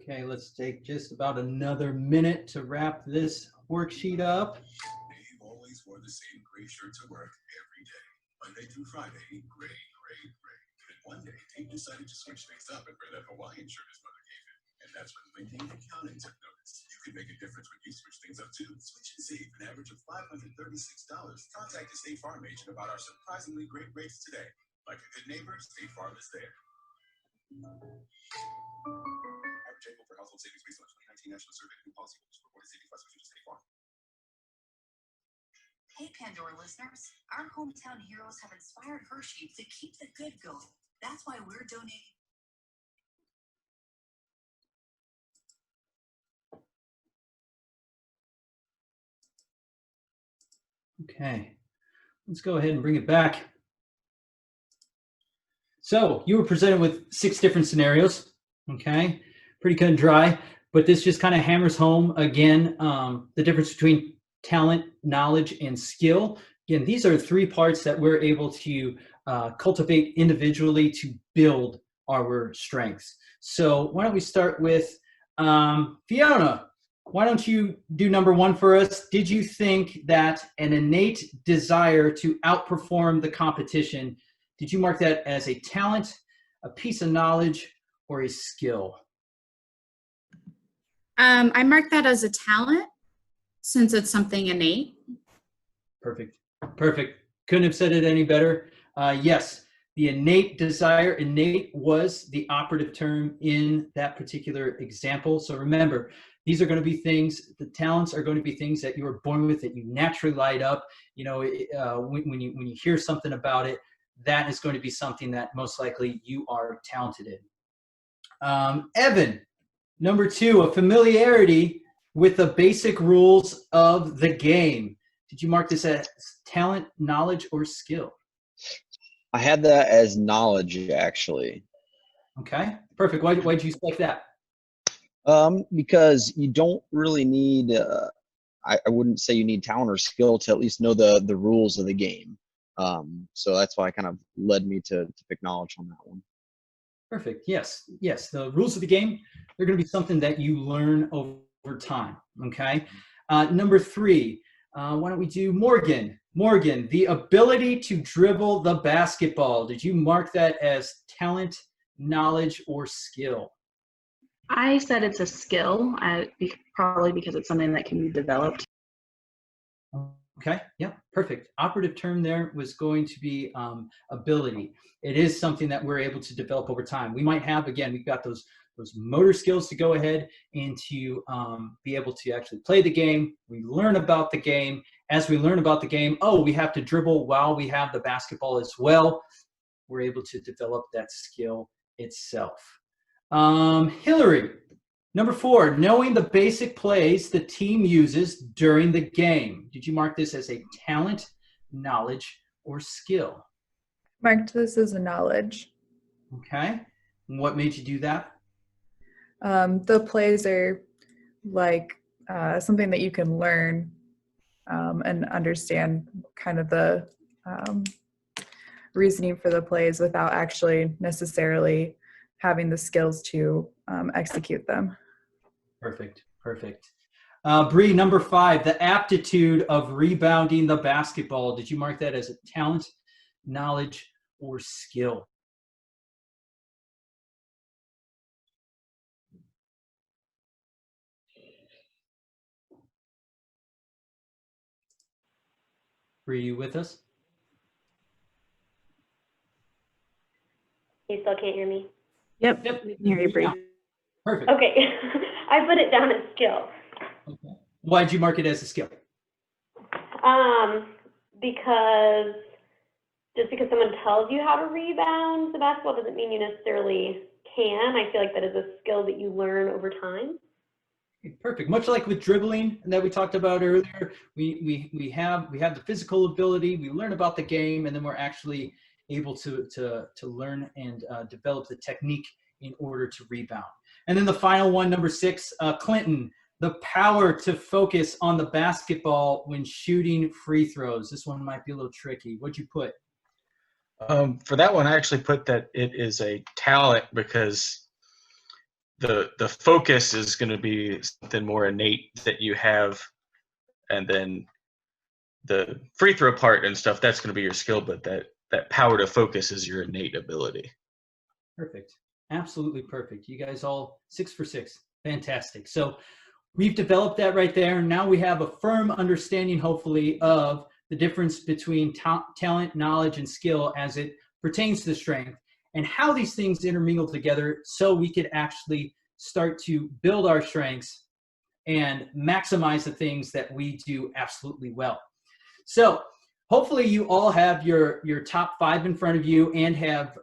Okay, let's take just about another minute to wrap this worksheet up. Dave always wore the same gray shirt to work every day. Monday through Friday, gray, gray, gray. And one day, Dave decided to switch things up and wear that Hawaiian shirt his mother gave him. And that's when LinkedIn accounting took notice. You could make a difference when you switch things up too. Switch and save an average of $536. Contact a State Farm agent about our surprisingly great rates today. Like a good neighbor, State Farm is there. Average annual for household savings based on a 2019 National Survey of New Policyholders reported savings by switching to State Farm. Hey, Pandora listeners, our hometown heroes have inspired Hershey to keep the good going. That's why we're donating. Okay, let's go ahead and bring it back. So you were presented with 6 different scenarios, okay? Pretty cut and dry, but this just kind of hammers home again the difference between talent, knowledge, and skill. Again, these are 3 parts that we're able to cultivate individually to build our strengths. So why don't we start with Fiona? Why don't you do number 1 for us? Did you think that an innate desire to outperform the competition, did you mark that as a talent, a piece of knowledge, or a skill? I mark that as a talent since it's something innate. Perfect. Perfect. Couldn't have said it any better. Yes, the innate desire, innate was the operative term in that particular example. So remember, these are going to be things, the talents are going to be things that you were born with, that you naturally light up. You know, when you hear something about it, that is going to be something that most likely you are talented in. Evan, number 2, a familiarity with the basic rules of the game. Did you mark this as talent, knowledge, or skill? I had that as knowledge, actually. Okay, perfect. Why did you select that? Because you don't really need, I wouldn't say you need talent or skill to at least know the rules of the game. So that's why it kind of led me to pick knowledge on that one. Perfect. Yes. Yes. The rules of the game, they're going to be something that you learn over time. Okay. Number 3, why don't we do Morgan? Morgan, the ability to dribble the basketball. Did you mark that as talent, knowledge, or skill? I said it's a skill, probably because it's something that can be developed. Okay, yeah, perfect. Operative term there was going to be ability. It is something that we're able to develop over time. We might have, again, we've got those motor skills to go ahead and to be able to actually play the game. We learn about the game. As we learn about the game, we have to dribble while we have the basketball as well. We're able to develop that skill itself. Hillary, number 4, knowing the basic plays the team uses during the game. Did you mark this as a talent, knowledge, or skill? Marked this as a knowledge. Okay. And what made you do that? The plays are like something that you can learn and understand kind of the reasoning for the plays without actually necessarily having the skills to execute them. Perfect. Perfect. Bree, number 5, the aptitude of rebounding the basketball. Did you mark that as a talent, knowledge, or skill? Bree, you with us? You still can't hear me? Yep, we can hear you, Bree. Perfect. Okay, I put it down as skill. Okay. Why did you mark it as a skill? Because just because someone tells you how to rebound the basketball doesn't mean you necessarily can. I feel like that is a skill that you learn over time. Perfect. Much like with dribbling that we talked about earlier, we have the physical ability, we learn about the game, and then we're actually able to learn and develop the technique in order to rebound. And then the final one, number 6, Clinton, the power to focus on the basketball when shooting free throws. This one might be a little tricky. What'd you put? For that one, I actually put that it is a talent because the focus is going to be something more innate that you have, and then the free throw part and stuff, that's going to be your skill, but that power to focus is your innate ability. Perfect. Absolutely perfect. You guys all 6 for 6. Fantastic. So we've developed that right there. And now we have a firm understanding, hopefully, of the difference between talent, knowledge, and skill as it pertains to strength, and how these things intermingle together so we could actually start to build our strengths and maximize the things that we do absolutely well. So hopefully you all have your top 5 in front of you and have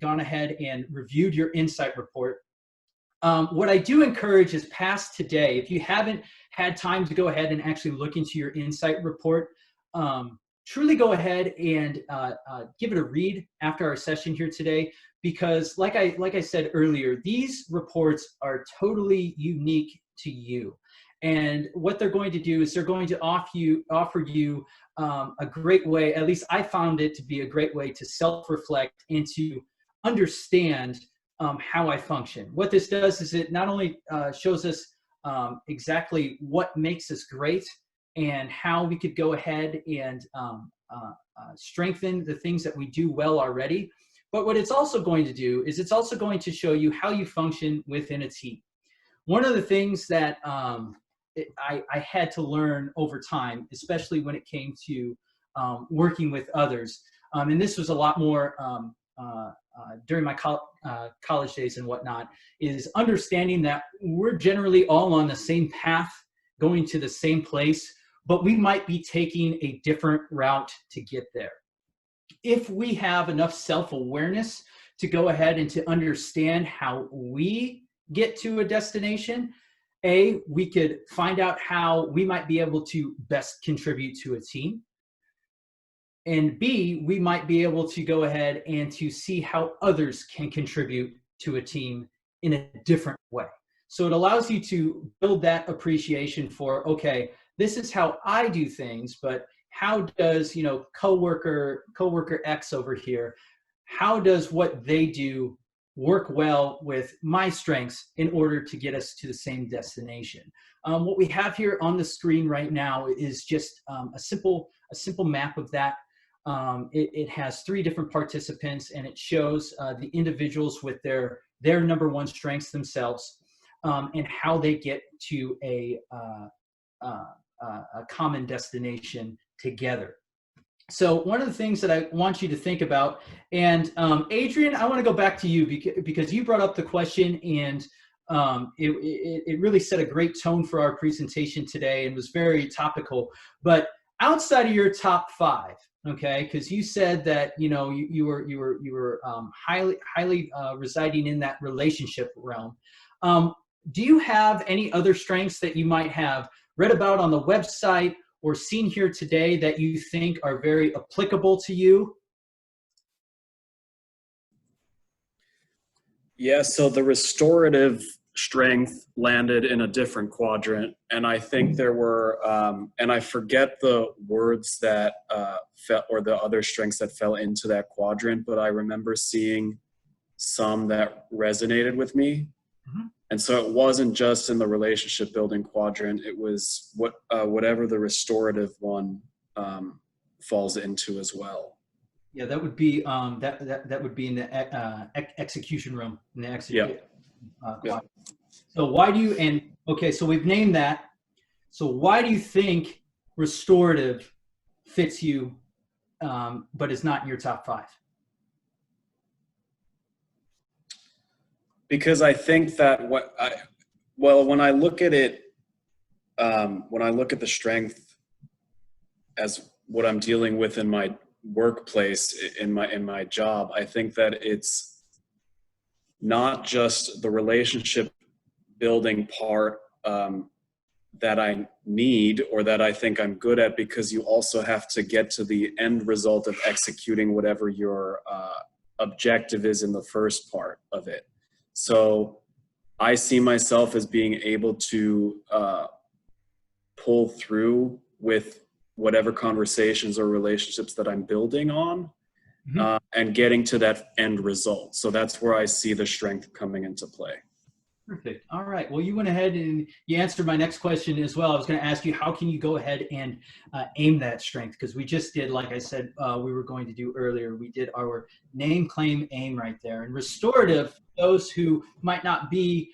gone ahead and reviewed your insight report. What I do encourage is past today, if you haven't had time to go ahead and actually look into your insight report, truly go ahead and give it a read after our session here today, because like I said earlier, these reports are totally unique to you. And what they're going to do is they're going to offer you a great way, at least I found it to be a great way to self-reflect and to understand how I function. What this does is it not only shows us exactly what makes us great and how we could go ahead and strengthen the things that we do well already, but what it's also going to do is it's also going to show you how you function within a team. One of the things that I had to learn over time, especially when it came to working with others, and this was a lot more during my college days and whatnot, is understanding that we're generally all on the same path, going to the same place, but we might be taking a different route to get there. If we have enough self-awareness to go ahead and to understand how we get to a destination, we could find out how we might be able to best contribute to a team. And B, we might be able to go ahead and to see how others can contribute to a team in a different way. So it allows you to build that appreciation for, okay, this is how I do things, but how does, coworker X over here, how does what they do work well with my strengths in order to get us to the same destination? What we have here on the screen right now is just a simple map of that. It has 3 different participants, and it shows the individuals with their number 1 strengths themselves, and how they get to a common destination together. So one of the things that I want you to think about, and Adrian, I want to go back to you because you brought up the question, and it really set a great tone for our presentation today and was very topical. But outside of your top 5, okay, because you said that you were highly residing in that relationship realm. Do you have any other strengths that you might have read about on the website or seen here today that you think are very applicable to you? Yeah, so the restorative strength landed in a different quadrant, and I think there were, and I forget the words that fell, or the other strengths that fell into that quadrant, but I remember seeing some that resonated with me. Mm-hmm. And so it wasn't just in the relationship building quadrant, it was whatever the restorative one falls into as well. Yeah, that would be that would be in the execution room, in the execution. Yeah. So why do you, okay, so we've named that. So why do you think restorative fits you, but is not in your top 5? Because I think that when I look at it, when I look at the strength as what I'm dealing with in my workplace, in my job, I think that it's not just the relationship building part that I need or that I think I'm good at, because you also have to get to the end result of executing whatever your objective is in the first part of it. So I see myself as being able to pull through with whatever conversations or relationships that I'm building on, mm-hmm. And getting to that end result. So that's where I see the strength coming into play. Perfect. All right. Well, you went ahead and you answered my next question as well. I was going to ask you, how can you go ahead and aim that strength? Because we just did, like I said, we were going to do earlier, we did our name, claim, aim right there. And restorative, those who might not be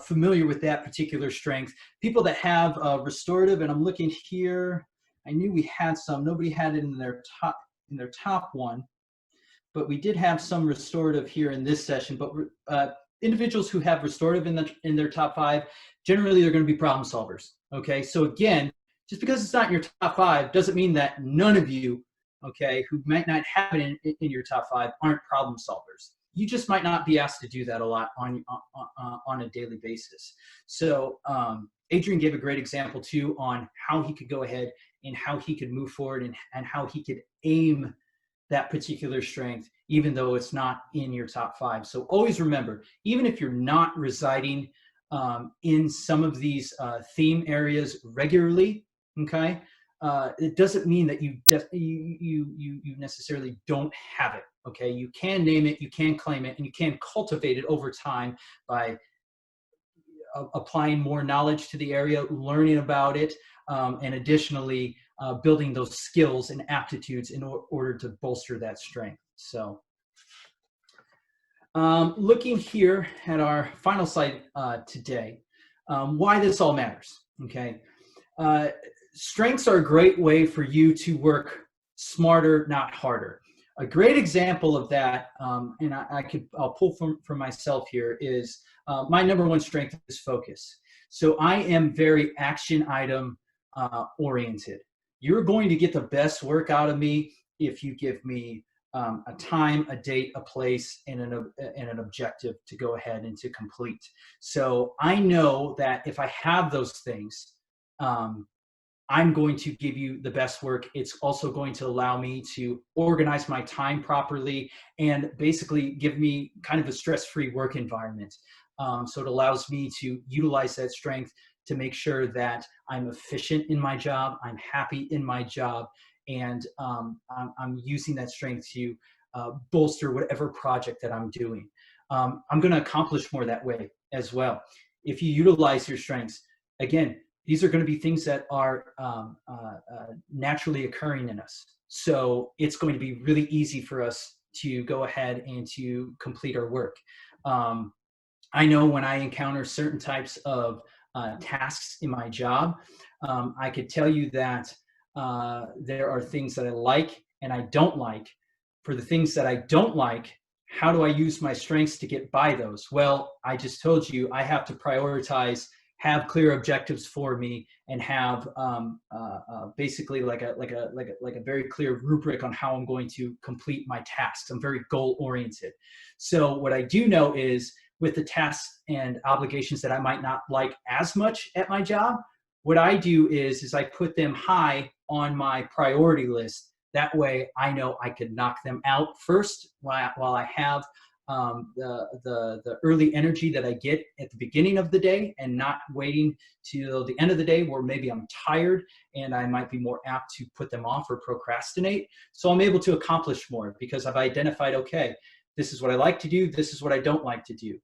familiar with that particular strength. People that have restorative, and I'm looking here, I knew we had some. Nobody had it in their top one, but we did have some restorative here in this session. But individuals who have restorative in their top 5, generally they're going to be problem solvers. Okay, so again, just because it's not in your top 5 doesn't mean that none of you, okay, who might not have it in your top 5 aren't problem solvers. You just might not be asked to do that a lot on a daily basis. So Adrian gave a great example too on how he could go ahead and how he could move forward and how he could aim that particular strength, even though it's not in your top 5. So always remember, even if you're not residing in some of these theme areas regularly, okay, it doesn't mean that you necessarily don't have it. Okay, you can name it, you can claim it, and you can cultivate it over time by applying more knowledge to the area, learning about it, and additionally building those skills and aptitudes in order to bolster that strength. So looking here at our final slide today, why this all matters, okay? Strengths are a great way for you to work smarter, not harder. A great example of that, and I'll pull from myself here, is my number 1 strength is focus. So I am very action item oriented. You're going to get the best work out of me if you give me a time, a date, a place, and an objective to go ahead and to complete. So I know that if I have those things, I'm going to give you the best work. It's also going to allow me to organize my time properly and basically give me kind of a stress-free work environment. So it allows me to utilize that strength to make sure that I'm efficient in my job, I'm happy in my job, and I'm using that strength to bolster whatever project that I'm doing. I'm going to accomplish more that way as well. If you utilize your strengths, again, these are going to be things that are naturally occurring in us. So it's going to be really easy for us to go ahead and to complete our work. I know when I encounter certain types of tasks in my job, I could tell you that there are things that I like and I don't like. For the things that I don't like, how do I use my strengths to get by those? Well, I just told you I have to prioritize, have clear objectives for me, and have basically like a very clear rubric on how I'm going to complete my tasks. I'm very goal oriented. So what I do know is with the tasks and obligations that I might not like as much at my job, what I do is I put them high on my priority list. That way I know I could knock them out first while I have the early energy that I get at the beginning of the day, and not waiting till the end of the day where maybe I'm tired and I might be more apt to put them off or procrastinate. So I'm able to accomplish more because I've identified, okay, this is what I like to do, this is what I don't like to do.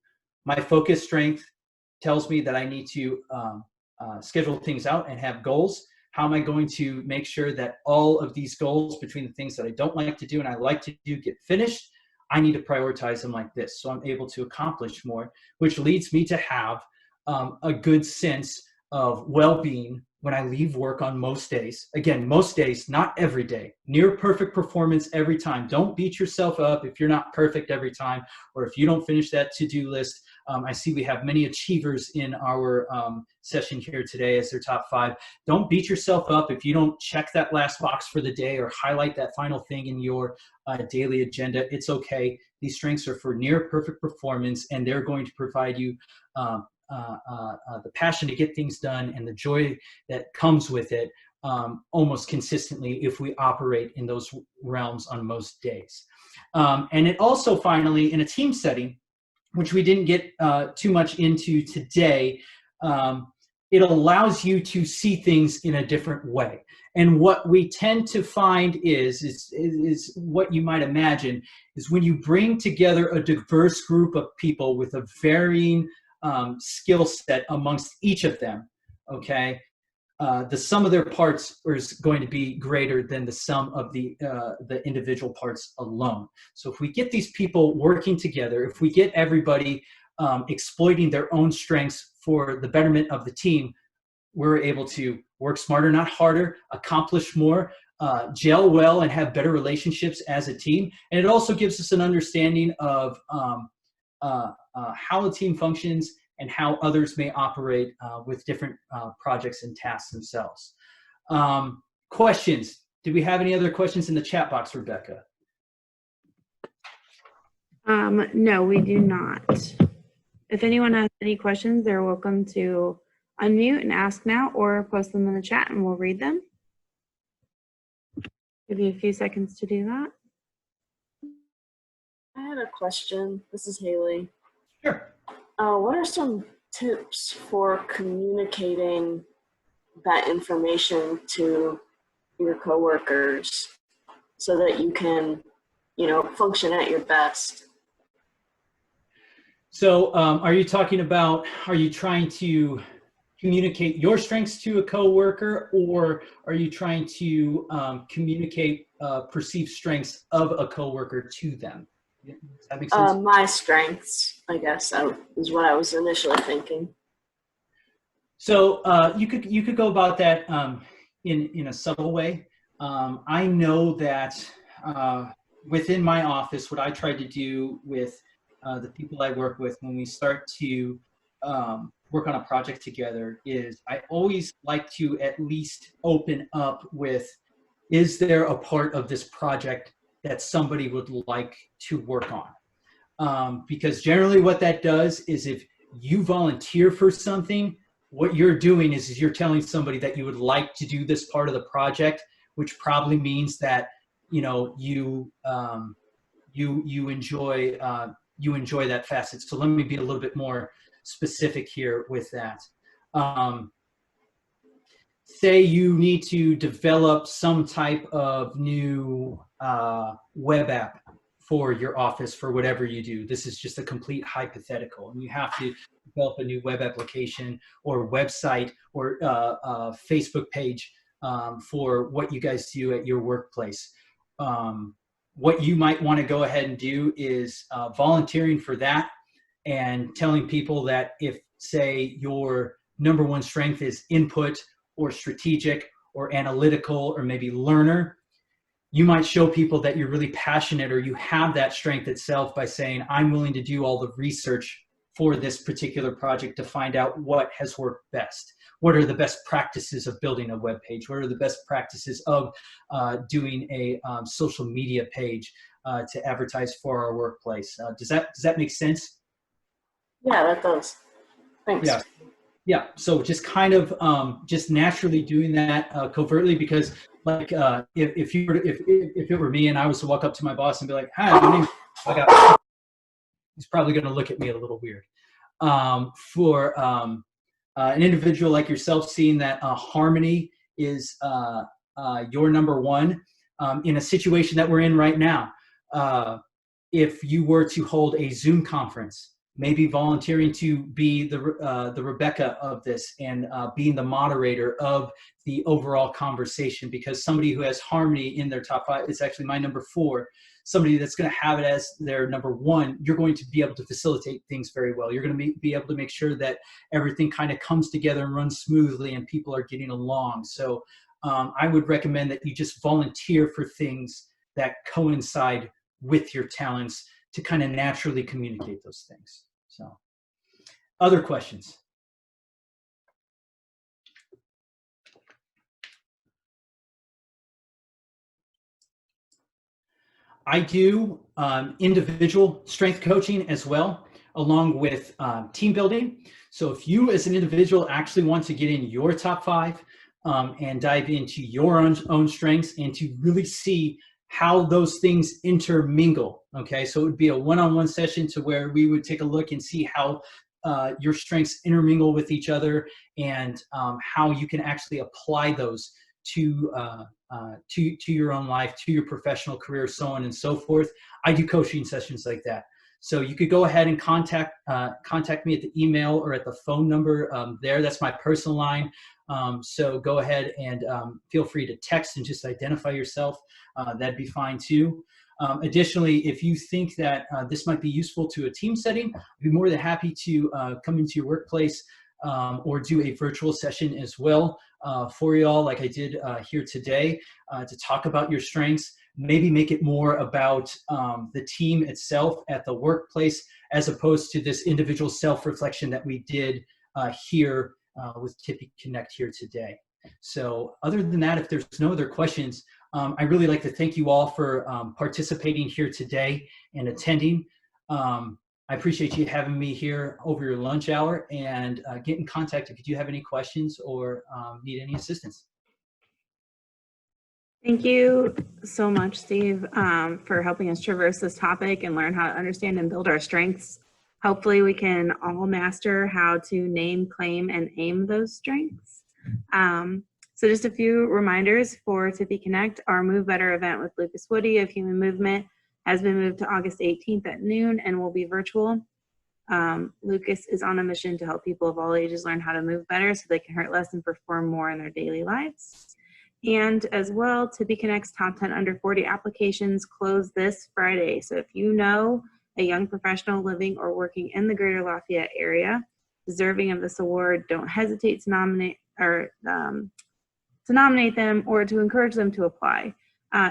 My focus strength tells me that I need to schedule things out and have goals. How am I going to make sure that all of these goals between the things that I don't like to do and I like to do get finished? I need to prioritize them like this, so I'm able to accomplish more, which leads me to have a good sense of well-being when I leave work on most days. Again, most days, not every day. Near perfect performance every time. Don't beat yourself up if you're not perfect every time, or if you don't finish that to-do list. I see we have many achievers in our session here today as their top 5. Don't beat yourself up if you don't check that last box for the day or highlight that final thing in your daily agenda. It's okay. These strengths are for near perfect performance, and they're going to provide you the passion to get things done and the joy that comes with it almost consistently if we operate in those realms on most days. And it also finally, in a team setting, which we didn't get too much into today, it allows you to see things in a different way. And what we tend to find is what you might imagine is when you bring together a diverse group of people with a varying skill set amongst each of them, okay, the sum of their parts is going to be greater than the sum of the individual parts alone. So if we get these people working together, if we get everybody exploiting their own strengths for the betterment of the team, we're able to work smarter, not harder, accomplish more, gel well, and have better relationships as a team. And it also gives us an understanding of how a team functions and how others may operate with different projects and tasks themselves. Questions? Do we have any other questions in the chat box, Rebecca? No, we do not. If anyone has any questions, they're welcome to unmute and ask now or post them in the chat and we'll read them. Give you a few seconds to do that. I had a question. This is Haley. Sure. What are some tips for communicating that information to your coworkers so that you can, function at your best? So are you trying to communicate your strengths to a coworker, or are you trying to communicate perceived strengths of a coworker to them? Does that make sense? My strengths, I guess, is what I was initially thinking. So you could go about that in a subtle way. I know that within my office, what I try to do with the people I work with when we start to work on a project together is I always like to at least open up with, is there a part of this project that somebody would like to work on? Because generally what that does is if you volunteer for something, what you're doing is you're telling somebody that you would like to do this part of the project, which probably means that you enjoy that facet. So let me be a little bit more specific here with that. Say you need to develop some type of new web app for your office for whatever you do. This is just a complete hypothetical, and you have to develop a new web application or website or Facebook page for what you guys do at your workplace. What you might want to go ahead and do is volunteering for that and telling people that if, say, your number one strength is input or strategic or analytical or maybe learner, you might show people that you're really passionate or you have that strength itself by saying, I'm willing to do all the research for this particular project to find out what has worked best. What are the best practices of building a web page? What are the best practices of doing a social media page to advertise for our workplace? Does that make sense? Yeah, that does. Thanks. Yeah. Yeah, so just kind of just naturally doing that covertly, because like if it were me and I was to walk up to my boss and be like, "Hi, my name," he's probably going to look at me a little weird. For an individual like yourself, seeing that harmony is your number one in a situation that we're in right now. If you were to hold a Zoom conference, maybe volunteering to be the Rebecca of this and being the moderator of the overall conversation, because somebody who has harmony in their top 5, it's actually my number 4, somebody that's going to have it as their number 1, you're going to be able to facilitate things very well. You're going to be able to make sure that everything kind of comes together and runs smoothly and people are getting along. So I would recommend that you just volunteer for things that coincide with your talents to kind of naturally communicate those things. So, other questions? I do individual strength coaching as well, along with team building. So if you as an individual actually want to get in your top 5 and dive into your own strengths and to really see how those things intermingle, okay? So it would be a one-on-one session to where we would take a look and see how your strengths intermingle with each other and how you can actually apply those to your own life, to your professional career, so on and so forth. I do coaching sessions like that. So you could go ahead and contact me at the email or at the phone number there. That's my personal line. So go ahead and feel free to text and just identify yourself. That'd be fine too. Additionally, if you think that this might be useful to a team setting, I'd be more than happy to come into your workplace or do a virtual session as well for y'all, like I did here today, to talk about your strengths. Maybe make it more about the team itself at the workplace, as opposed to this individual self-reflection that we did here with Tippy Connect here today. So other than that, if there's no other questions, I really like to thank you all for participating here today and attending. I appreciate you having me here over your lunch hour, and get in contact if you do have any questions or need any assistance. Thank you so much, Steve, for helping us traverse this topic and learn how to understand and build our strengths. Hopefully we can all master how to name, claim, and aim those strengths. So just a few reminders for Tippy Connect. Our Move Better event with Lucas Woody of Human Movement has been moved to August 18th at noon and will be virtual. Lucas is on a mission to help people of all ages learn how to move better so they can hurt less and perform more in their daily lives. And as well, Tippy Connect's Top 10 Under 40 applications close this Friday. So if you know a young professional living or working in the greater Lafayette area deserving of this award, don't hesitate to nominate them or to encourage them to apply.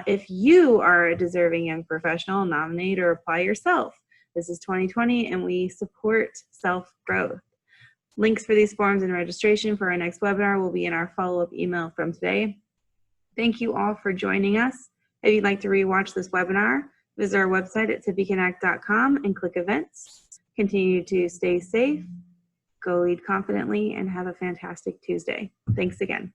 If you are a deserving young professional, nominate or apply yourself. This is 2020 and we support self-growth. Links for these forms and registration for our next webinar will be in our follow-up email from today. Thank you all for joining us. If you'd like to rewatch this webinar, visit our website at tippyconnect.com and click events. Continue to stay safe, go lead confidently, and have a fantastic Tuesday. Thanks again.